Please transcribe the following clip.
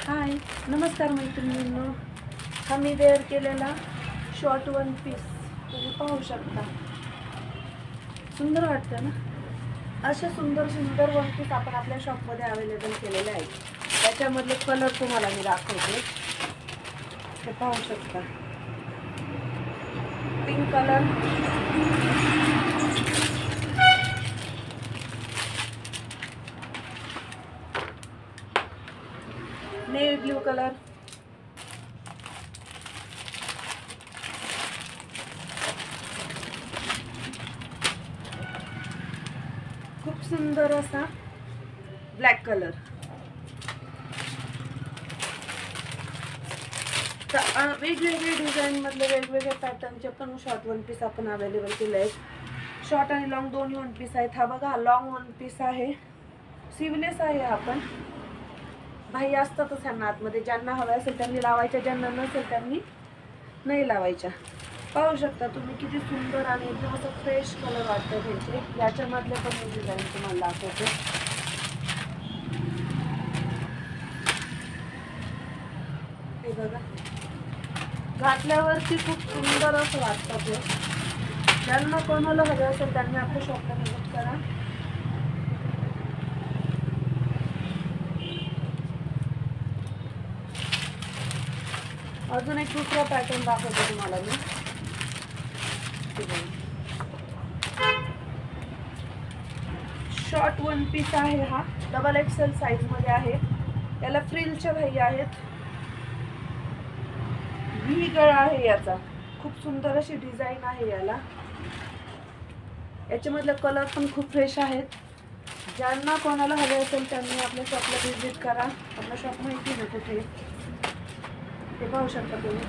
हाय, नमस्कार मैत्रिणींनो. हा मी वेअर केलेला शॉर्ट वन पीस तुम्ही पाहू शकता. सुंदर वाटतं ना. असे सुंदर सुंदर वन पीस आपण आपल्या शॉपमध्ये अवेलेबल केलेले आहेत. त्याच्यामधले कलर तुम्हाला मी दाखवते. ते पाहू शकता. Pink colour, navy blue colour, खूप सुंदर असा ब्लॅक कलर. वेगवेगळे डिझाईन मधले वेगवेगळे पॅटर्नचे पण शॉर्ट वन पीस आपण अवेलेबल केले आहेत. शॉर्ट आणि लॉंग दोन्ही वन पीस आहेत. हा बघा, लॉंग वन पीस आहे, सिवलेस आहे. आपण बाही असतातच ह्यांना आतमध्ये. ज्यांना हव्या असेल त्यांनी लावायच्या, ज्यांना नसेल त्यांनी नाही लावायच्या. पाहू शकता तुम्ही किती सुंदर आणि एकदम असं फ्रेश कलर वाटतं ह्याचे. याच्यामधले पण मी डिझाईन तुम्हाला दाखवते. हे बघा, घातल्यावरती खूप सुंदर असं वाटतं ते. ज्यांना कोणाला हवं असेल त्यांनी आपल्या शॉपला व्हिजिट करा. अजून एक दुसरा पॅटर्न दाखवते तुम्हाला मी. शॉर्ट वन पीस आहे हा, डबल एक्सेल साईज मध्ये आहे. याला फ्रिलच्या भाई आहेत. व्ही गळा आहे याचा. खूप सुंदर अशी डिझाईन आहे याला. याच्यामधले कलर पण खूप फ्रेश आहेत. ज्यांना कोणाला हवे असेल त्यांनी आपल्या शॉपला व्हिजिट करा. आपला शॉप माहिती ना कुठे, ते पाहू शकता तुम्ही.